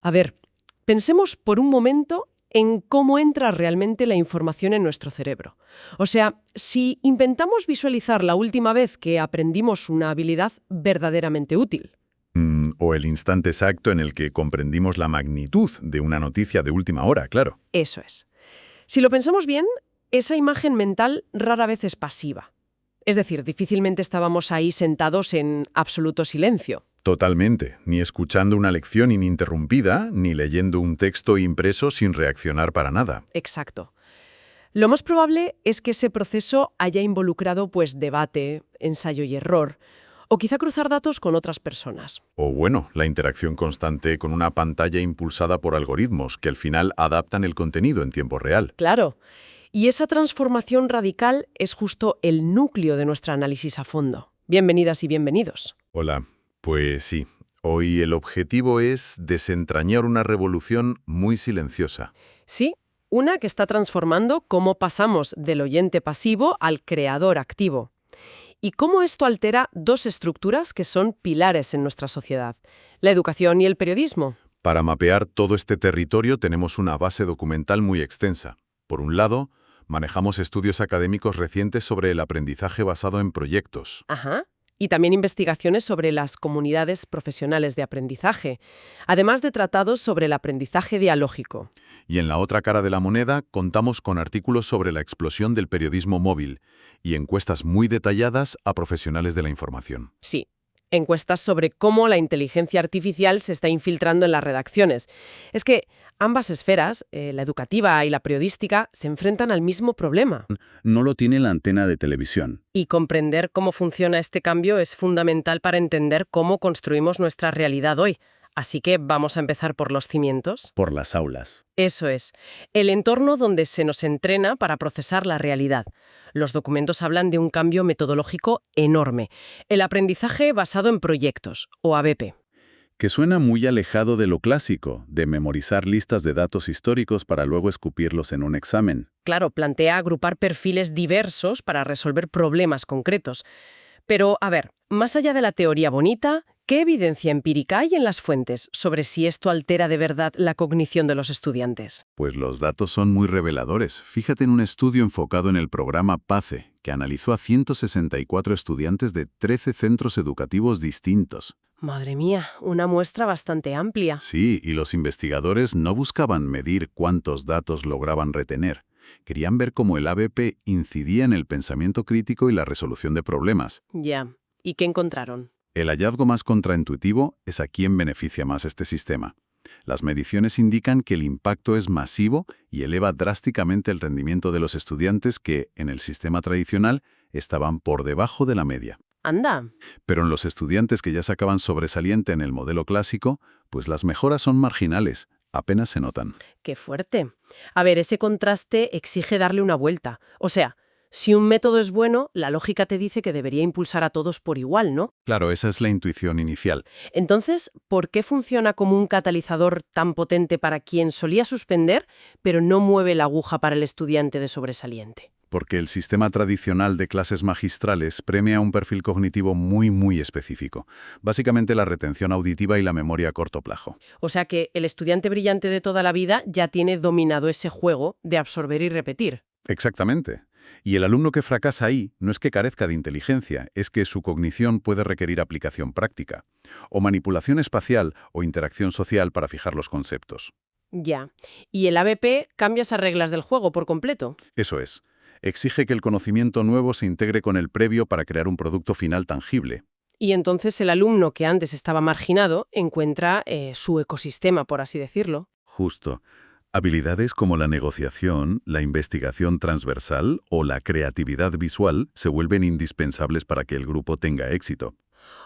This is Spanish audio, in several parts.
A ver, pensemos por un momento en cómo entra realmente la información en nuestro cerebro. O sea, si intentamos visualizar la última vez que aprendimos una habilidad verdaderamente útil. O el instante exacto en el que comprendimos la magnitud de una noticia de última hora, claro. Eso es. Si lo pensamos bien, esa imagen mental rara vez es pasiva. Es decir, difícilmente estábamos ahí sentados en absoluto silencio. Totalmente. Ni escuchando una lección ininterrumpida, ni leyendo un texto impreso sin reaccionar para nada. Exacto. Lo más probable es que ese proceso haya involucrado debate, ensayo y error, o quizá cruzar datos con otras personas. O bueno, la interacción constante con una pantalla impulsada por algoritmos que al final adaptan el contenido en tiempo real. Claro. Y esa transformación radical es justo el núcleo de nuestro análisis a fondo. Bienvenidas y bienvenidos. Hola, pues sí. Hoy el objetivo es desentrañar una revolución muy silenciosa. Sí, una que está transformando cómo pasamos del oyente pasivo al creador activo. Y cómo esto altera dos estructuras que son pilares en nuestra sociedad, la educación y el periodismo. Para mapear todo este territorio tenemos una base documental muy extensa. Por un lado, manejamos estudios académicos recientes sobre el aprendizaje basado en proyectos. Ajá. Y también investigaciones sobre las comunidades profesionales de aprendizaje, además de tratados sobre el aprendizaje dialógico. Y en la otra cara de la moneda contamos con artículos sobre la explosión del periodismo móvil y encuestas muy detalladas a profesionales de la información. Sí, encuestas sobre cómo la inteligencia artificial se está infiltrando en las redacciones. Es que ambas esferas, la educativa y la periodística, se enfrentan al mismo problema. No lo tiene la antena de televisión. Y comprender cómo funciona este cambio es fundamental para entender cómo construimos nuestra realidad hoy. Así que vamos a empezar por los cimientos. Por las aulas. Eso es, el entorno donde se nos entrena para procesar la realidad. Los documentos hablan de un cambio metodológico enorme. El aprendizaje basado en proyectos, o ABP. Que suena muy alejado de lo clásico, de memorizar listas de datos históricos para luego escupirlos en un examen. Claro, plantea agrupar perfiles diversos para resolver problemas concretos. Pero, a ver, más allá de la teoría bonita, ¿qué evidencia empírica hay en las fuentes sobre si esto altera de verdad la cognición de los estudiantes? Pues los datos son muy reveladores. Fíjate en un estudio enfocado en el programa PACE, que analizó a 164 estudiantes de 13 centros educativos distintos. Madre mía, una muestra bastante amplia. Sí, y los investigadores no buscaban medir cuántos datos lograban retener. Querían ver cómo el ABP incidía en el pensamiento crítico y la resolución de problemas. Ya. ¿Y qué encontraron? El hallazgo más contraintuitivo es a quién beneficia más este sistema. Las mediciones indican que el impacto es masivo y eleva drásticamente el rendimiento de los estudiantes que, en el sistema tradicional, estaban por debajo de la media. Anda. Pero en los estudiantes que ya sacaban sobresaliente en el modelo clásico, pues las mejoras son marginales, apenas se notan. ¡Qué fuerte! A ver, ese contraste exige darle una vuelta. O sea, si un método es bueno, la lógica te dice que debería impulsar a todos por igual, ¿no? Claro, esa es la intuición inicial. Entonces, ¿por qué funciona como un catalizador tan potente para quien solía suspender, pero no mueve la aguja para el estudiante de sobresaliente? Porque el sistema tradicional de clases magistrales premia un perfil cognitivo muy específico. Básicamente la retención auditiva y la memoria a corto plazo. O sea que el estudiante brillante de toda la vida ya tiene dominado ese juego de absorber y repetir. Exactamente. Y el alumno que fracasa ahí no es que carezca de inteligencia, es que su cognición puede requerir aplicación práctica, o manipulación espacial o interacción social para fijar los conceptos. Ya. ¿Y el ABP cambia esas reglas del juego por completo? Eso es. Exige que el conocimiento nuevo se integre con el previo para crear un producto final tangible. Y entonces el alumno que antes estaba marginado encuentra su ecosistema, por así decirlo. Justo. Habilidades como la negociación, la investigación transversal o la creatividad visual se vuelven indispensables para que el grupo tenga éxito.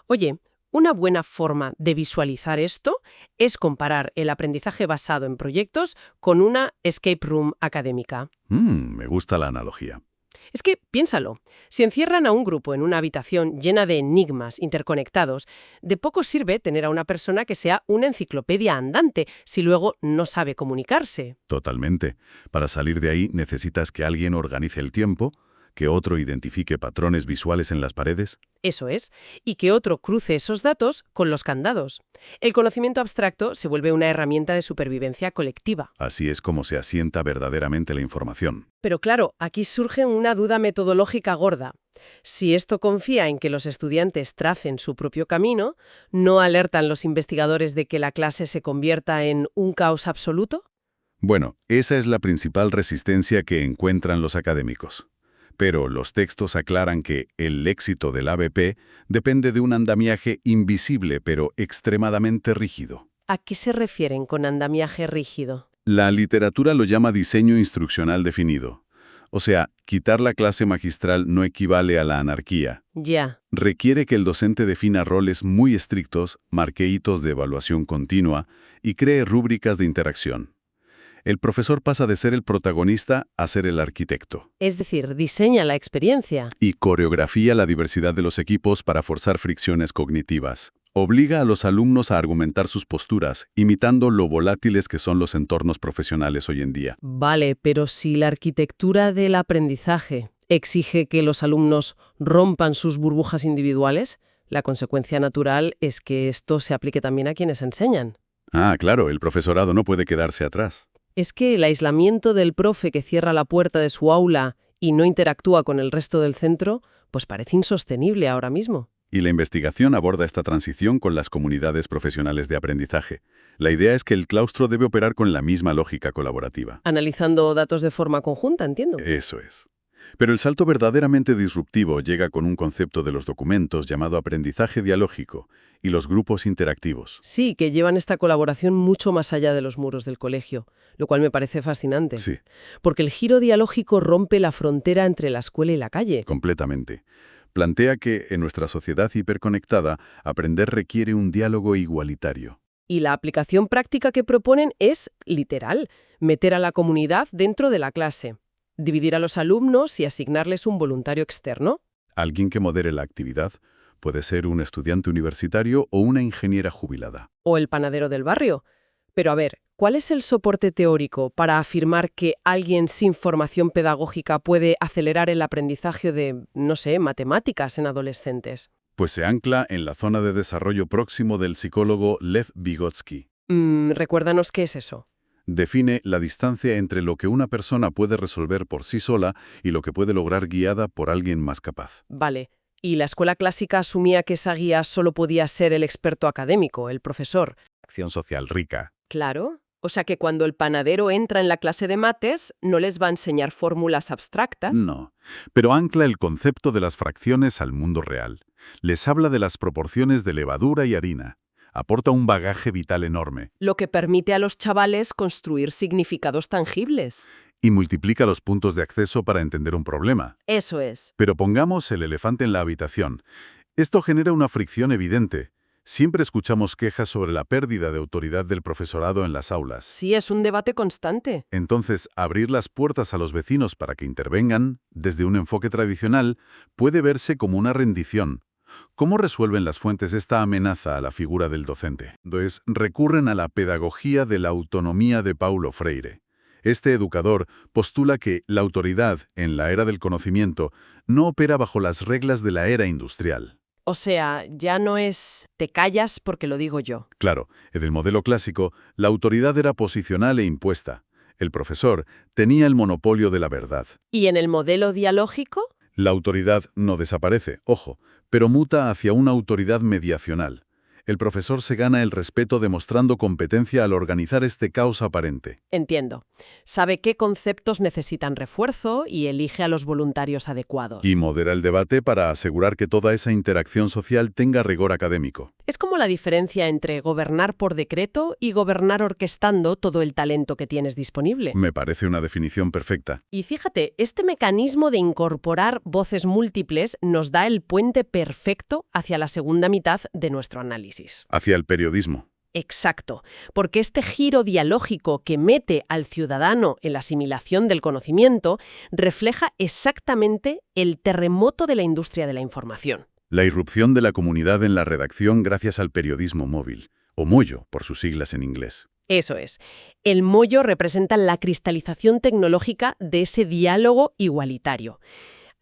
Oye, una buena forma de visualizar esto es comparar el aprendizaje basado en proyectos con una escape room académica. Me gusta la analogía. Es que, piénsalo, si encierran a un grupo en una habitación llena de enigmas interconectados, de poco sirve tener a una persona que sea una enciclopedia andante si luego no sabe comunicarse. Totalmente. Para salir de ahí necesitas que alguien organice el tiempo, que otro identifique patrones visuales en las paredes. Eso es, y que otro cruce esos datos con los candados. El conocimiento abstracto se vuelve una herramienta de supervivencia colectiva. Así es como se asienta verdaderamente la información. Pero claro, aquí surge una duda metodológica gorda. Si esto confía en que los estudiantes tracen su propio camino, ¿no alertan los investigadores de que la clase se convierta en un caos absoluto? Bueno, esa es la principal resistencia que encuentran los académicos. Pero los textos aclaran que el éxito del ABP depende de un andamiaje invisible pero extremadamente rígido. ¿A qué se refieren con andamiaje rígido? La literatura lo llama diseño instruccional definido. O sea, quitar la clase magistral no equivale a la anarquía. Ya. Requiere que el docente defina roles muy estrictos, marque hitos de evaluación continua y cree rúbricas de interacción. El profesor pasa de ser el protagonista a ser el arquitecto. Es decir, diseña la experiencia. Y coreografía la diversidad de los equipos para forzar fricciones cognitivas. Obliga a los alumnos a argumentar sus posturas, imitando lo volátiles que son los entornos profesionales hoy en día. Vale, pero si la arquitectura del aprendizaje exige que los alumnos rompan sus burbujas individuales, la consecuencia natural es que esto se aplique también a quienes enseñan. Ah, claro, el profesorado no puede quedarse atrás. Es que el aislamiento del profe que cierra la puerta de su aula y no interactúa con el resto del centro, pues parece insostenible ahora mismo. Y la investigación aborda esta transición con las comunidades profesionales de aprendizaje. La idea es que el claustro debe operar con la misma lógica colaborativa. Analizando datos de forma conjunta, entiendo. Eso es. Pero el salto verdaderamente disruptivo llega con un concepto de los documentos llamado aprendizaje dialógico y los grupos interactivos. Sí, que llevan esta colaboración mucho más allá de los muros del colegio, lo cual me parece fascinante. Sí, Porque el giro dialógico rompe la frontera entre la escuela y la calle. completamente. Plantea que, en nuestra sociedad hiperconectada, aprender requiere un diálogo igualitario. Y la aplicación práctica que proponen es, literal, meter a la comunidad dentro de la clase, dividir a los alumnos y asignarles un voluntario externo. Alguien que modere la actividad puede ser un estudiante universitario o una ingeniera jubilada. O el panadero del barrio. Pero a ver, ¿cuál es el soporte teórico para afirmar que alguien sin formación pedagógica puede acelerar el aprendizaje de, no sé, matemáticas en adolescentes? Pues se ancla en la zona de desarrollo próximo del psicólogo Lev Vygotsky. Recuérdanos qué es eso. Define la distancia entre lo que una persona puede resolver por sí sola y lo que puede lograr guiada por alguien más capaz. Vale. Y la escuela clásica asumía que esa guía solo podía ser el experto académico, el profesor. Acción social rica. Claro. O sea que cuando el panadero entra en la clase de mates, no les va a enseñar fórmulas abstractas. No, pero ancla el concepto de las fracciones al mundo real. Les habla de las proporciones de levadura y harina. Aporta un bagaje vital enorme. Lo que permite a los chavales construir significados tangibles. Y multiplica los puntos de acceso para entender un problema. Eso es. Pero pongamos el elefante en la habitación. Esto genera una fricción evidente. Siempre escuchamos quejas sobre la pérdida de autoridad del profesorado en las aulas. Sí, es un debate constante. Entonces, abrir las puertas a los vecinos para que intervengan, desde un enfoque tradicional, puede verse como una rendición. ¿Cómo resuelven las fuentes esta amenaza a la figura del docente? Entonces, recurren a la pedagogía de la autonomía de Paulo Freire. Este educador postula que la autoridad, en la era del conocimiento, no opera bajo las reglas de la era industrial. O sea, ya no es te callas porque lo digo yo. Claro, en el modelo clásico, la autoridad era posicional e impuesta. El profesor tenía el monopolio de la verdad. ¿Y en el modelo dialógico? La autoridad no desaparece, ojo, pero muta hacia una autoridad mediacional. El profesor se gana el respeto demostrando competencia al organizar este caos aparente. Entiendo. Sabe qué conceptos necesitan refuerzo y elige a los voluntarios adecuados. Y modera el debate para asegurar que toda esa interacción social tenga rigor académico. Es como la diferencia entre gobernar por decreto y gobernar orquestando todo el talento que tienes disponible. Me parece una definición perfecta. Y fíjate, este mecanismo de incorporar voces múltiples nos da el puente perfecto hacia la segunda mitad de nuestro análisis. Hacia el periodismo. Exacto, porque este giro dialógico que mete al ciudadano en la asimilación del conocimiento refleja exactamente el terremoto de la industria de la información. La irrupción de la comunidad en la redacción gracias al periodismo móvil, o mollo, por sus siglas en inglés. Eso es. El mollo representa la cristalización tecnológica de ese diálogo igualitario.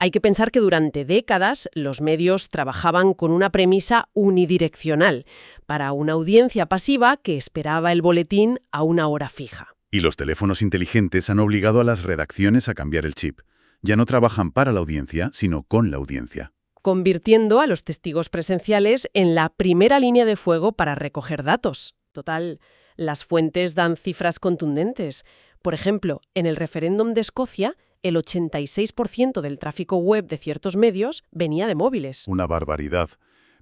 Hay que pensar que durante décadas los medios trabajaban con una premisa unidireccional para una audiencia pasiva que esperaba el boletín a una hora fija. Y los teléfonos inteligentes han obligado a las redacciones a cambiar el chip. Ya no trabajan para la audiencia, sino con la audiencia. Convirtiendo a los testigos presenciales en la primera línea de fuego para recoger datos. Total, las fuentes dan cifras contundentes. Por ejemplo, en el referéndum de Escocia, el 86% del tráfico web de ciertos medios venía de móviles. Una barbaridad.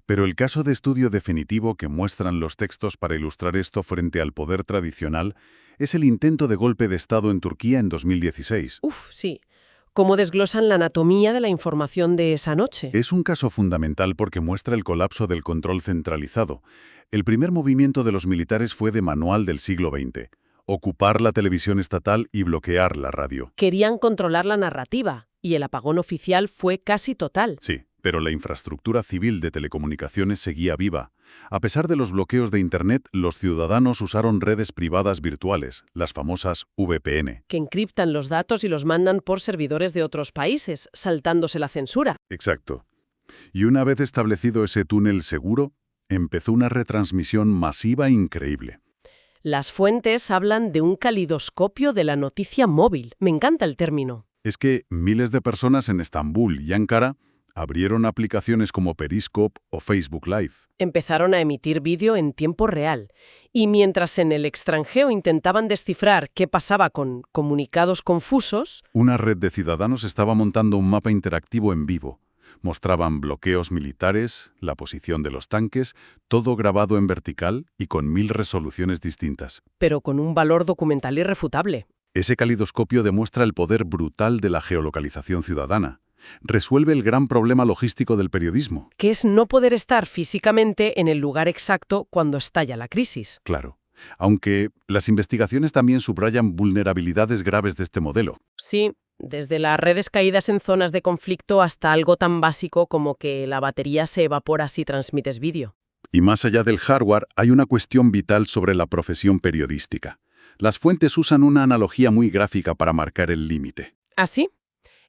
Pero el caso de estudio definitivo que muestran los textos para ilustrar esto frente al poder tradicional es el intento de golpe de Estado en Turquía en 2016. Sí. ¿Cómo desglosan la anatomía de la información de esa noche? Es un caso fundamental porque muestra el colapso del control centralizado. El primer movimiento de los militares fue de manual del siglo XX. Ocupar la televisión estatal y bloquear la radio. Querían controlar la narrativa, y el apagón oficial fue casi total. Sí, pero la infraestructura civil de telecomunicaciones seguía viva. A pesar de los bloqueos de Internet, los ciudadanos usaron redes privadas virtuales, las famosas VPN. Que encriptan los datos y los mandan por servidores de otros países, saltándose la censura. Exacto. Y una vez establecido ese túnel seguro, empezó una retransmisión masiva increíble. Las fuentes hablan de un calidoscopio de la noticia móvil. Me encanta el término. Es que miles de personas en Estambul y Ankara abrieron aplicaciones como Periscope o Facebook Live. Empezaron a emitir vídeo en tiempo real. Y mientras en el extranjero intentaban descifrar qué pasaba con comunicados confusos, una red de ciudadanos estaba montando un mapa interactivo en vivo. Mostraban bloqueos militares, la posición de los tanques, todo grabado en vertical y con 1000 resoluciones distintas. pero con un valor documental irrefutable. Ese calidoscopio demuestra el poder brutal de la geolocalización ciudadana. Resuelve el gran problema logístico del periodismo. Que es no poder estar físicamente en el lugar exacto cuando estalla la crisis. Claro. Aunque las investigaciones también subrayan vulnerabilidades graves de este modelo. Sí, desde las redes caídas en zonas de conflicto hasta algo tan básico como que la batería se evapora si transmites vídeo. Y más allá del hardware, hay una cuestión vital sobre la profesión periodística. Las fuentes usan una analogía muy gráfica para marcar el límite. ¿Ah, sí?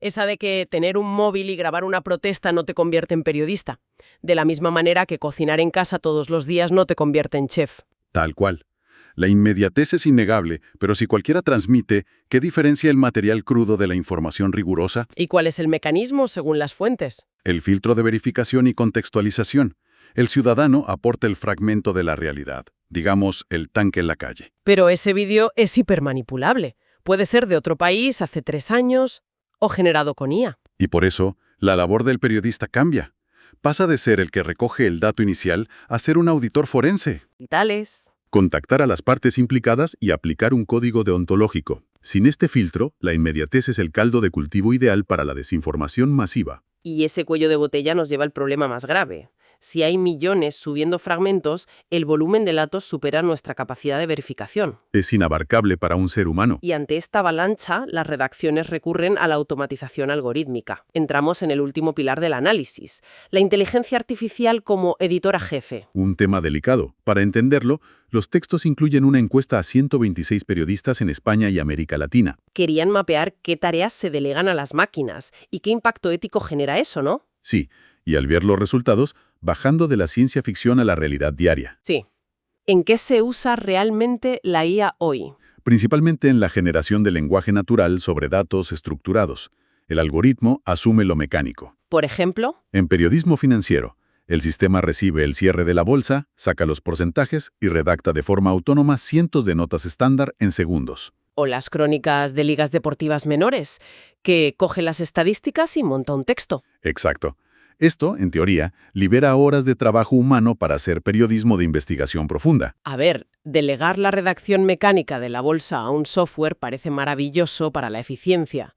Esa de que tener un móvil y grabar una protesta no te convierte en periodista. De la misma manera que cocinar en casa todos los días no te convierte en chef. Tal cual. La inmediatez es innegable, pero si cualquiera transmite, ¿qué diferencia el material crudo de la información rigurosa? ¿Y cuál es el mecanismo según las fuentes? El filtro de verificación y contextualización. El ciudadano aporta el fragmento de la realidad, digamos, el tanque en la calle. Pero ese vídeo es hipermanipulable. Puede ser de otro país hace 3 años o generado con IA. Y por eso, la labor del periodista cambia. Pasa de ser el que recoge el dato inicial a ser un auditor forense. Y tales. Contactar a las partes implicadas y aplicar un código deontológico. Sin este filtro, la inmediatez es el caldo de cultivo ideal para la desinformación masiva. Y ese cuello de botella nos lleva al problema más grave. Si hay millones subiendo fragmentos, el volumen de datos supera nuestra capacidad de verificación. Es inabarcable para un ser humano. Y ante esta avalancha, las redacciones recurren a la automatización algorítmica. Entramos en el último pilar del análisis, la inteligencia artificial como editora jefe. Un tema delicado. Para entenderlo, los textos incluyen una encuesta a 126 periodistas en España y América Latina. Querían mapear qué tareas se delegan a las máquinas y qué impacto ético genera eso, ¿no? Sí, y al ver los resultados, bajando de la ciencia ficción a la realidad diaria. Sí. ¿En qué se usa realmente la IA hoy? Principalmente en la generación de lenguaje natural sobre datos estructurados. El algoritmo asume lo mecánico. Por ejemplo, En periodismo financiero, el sistema recibe el cierre de la bolsa, saca los porcentajes y redacta de forma autónoma cientos de notas estándar en segundos. o las crónicas de ligas deportivas menores, que coge las estadísticas y monta un texto. Exacto. Esto, en teoría, libera horas de trabajo humano para hacer periodismo de investigación profunda. A ver, delegar la redacción mecánica de la bolsa a un software parece maravilloso para la eficiencia.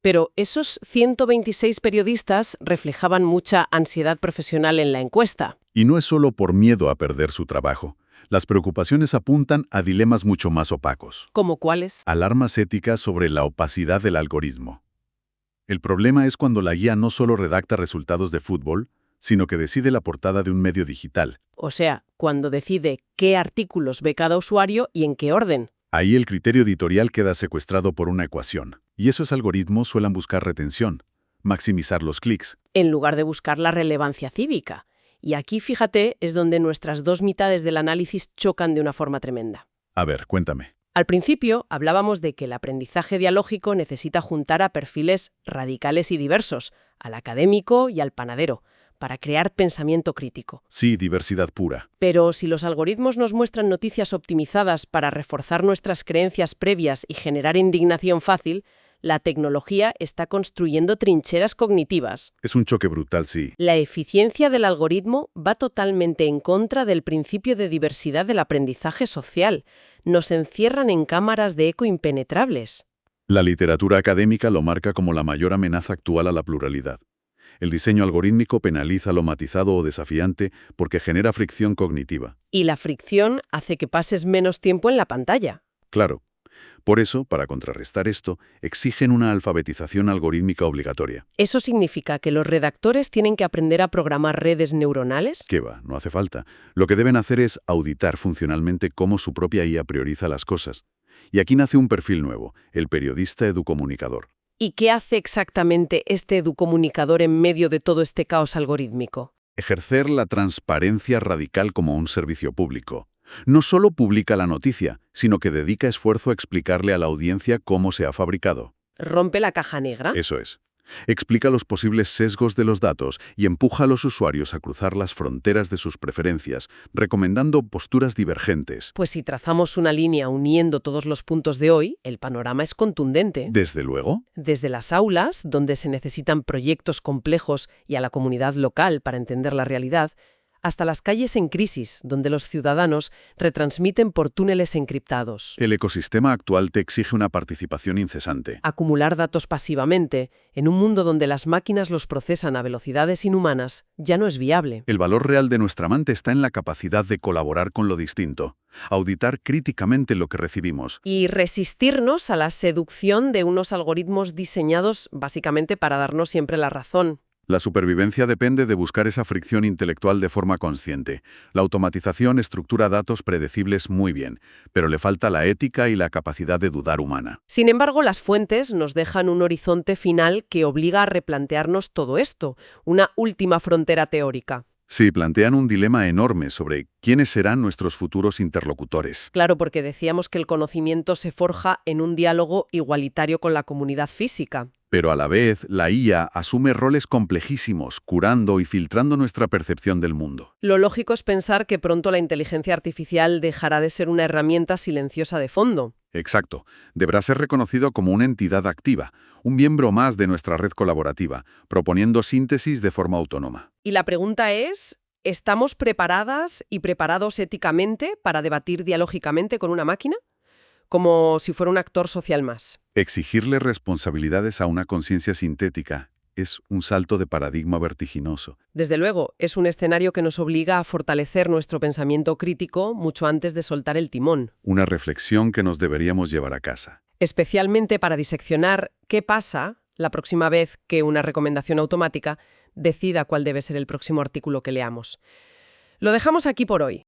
Pero esos 126 periodistas reflejaban mucha ansiedad profesional en la encuesta. Y no es solo por miedo a perder su trabajo. Las preocupaciones apuntan a dilemas mucho más opacos. ¿Cómo cuáles? Alarmas éticas sobre la opacidad del algoritmo. El problema es cuando la guía no solo redacta resultados de fútbol, sino que decide la portada de un medio digital. O sea, cuando decide qué artículos ve cada usuario y en qué orden. Ahí el criterio editorial queda secuestrado por una ecuación. Y esos algoritmos suelen buscar retención. maximizar los clics. en lugar de buscar la relevancia cívica. Y aquí, fíjate, es donde nuestras dos mitades del análisis chocan de una forma tremenda. A ver, cuéntame. Al principio hablábamos de que el aprendizaje dialógico necesita juntar a perfiles radicales y diversos, al académico y al panadero, para crear pensamiento crítico. Sí, diversidad pura. Pero si los algoritmos nos muestran noticias optimizadas para reforzar nuestras creencias previas y generar indignación fácil, la tecnología está construyendo trincheras cognitivas. Es un choque brutal, sí. La eficiencia del algoritmo va totalmente en contra del principio de diversidad del aprendizaje social. Nos encierran en cámaras de eco impenetrables. La literatura académica lo marca como la mayor amenaza actual a la pluralidad. El diseño algorítmico penaliza lo matizado o desafiante porque genera fricción cognitiva. Y la fricción hace que pases menos tiempo en la pantalla. Claro. Por eso, para contrarrestar esto, exigen una alfabetización algorítmica obligatoria. ¿Eso significa que los redactores tienen que aprender a programar redes neuronales? ¿Qué va? No hace falta. Lo que deben hacer es auditar funcionalmente cómo su propia IA prioriza las cosas. Y aquí nace un perfil nuevo, el periodista educomunicador. ¿Y qué hace exactamente este educomunicador en medio de todo este caos algorítmico? Ejercer la transparencia radical como un servicio público. No solo publica la noticia, sino que dedica esfuerzo a explicarle a la audiencia cómo se ha fabricado. ¿Rompe la caja negra? Eso es. Explica los posibles sesgos de los datos y empuja a los usuarios a cruzar las fronteras de sus preferencias, recomendando posturas divergentes. Pues si trazamos una línea uniendo todos los puntos de hoy, el panorama es contundente. Desde luego. Desde las aulas, donde se necesitan proyectos complejos, y a la comunidad local para entender la realidad, hasta las calles en crisis, donde los ciudadanos retransmiten por túneles encriptados. El ecosistema actual te exige una participación incesante. Acumular datos pasivamente, en un mundo donde las máquinas los procesan a velocidades inhumanas, ya no es viable. El valor real de nuestra mente está en la capacidad de colaborar con lo distinto, auditar críticamente lo que recibimos. Y resistirnos a la seducción de unos algoritmos diseñados básicamente para darnos siempre la razón. La supervivencia depende de buscar esa fricción intelectual de forma consciente. La automatización estructura datos predecibles muy bien, pero le falta la ética y la capacidad de dudar humana. Sin embargo, las fuentes nos dejan un horizonte final que obliga a replantearnos todo esto, una última frontera teórica. Sí, plantean un dilema enorme sobre quiénes serán nuestros futuros interlocutores. Claro, porque decíamos que el conocimiento se forja en un diálogo igualitario con la comunidad física. Pero a la vez, la IA asume roles complejísimos, curando y filtrando nuestra percepción del mundo. Lo lógico es pensar que pronto la inteligencia artificial dejará de ser una herramienta silenciosa de fondo. Exacto. Deberá ser reconocido como una entidad activa, un miembro más de nuestra red colaborativa, proponiendo síntesis de forma autónoma. Y la pregunta es, ¿estamos preparadas y preparados éticamente para debatir dialógicamente con una máquina? Como si fuera un actor social más. Exigirle responsabilidades a una conciencia sintética es un salto de paradigma vertiginoso. Desde luego, es un escenario que nos obliga a fortalecer nuestro pensamiento crítico mucho antes de soltar el timón. Una reflexión que nos deberíamos llevar a casa. Especialmente para diseccionar qué pasa la próxima vez que una recomendación automática decida cuál debe ser el próximo artículo que leamos. Lo dejamos aquí por hoy.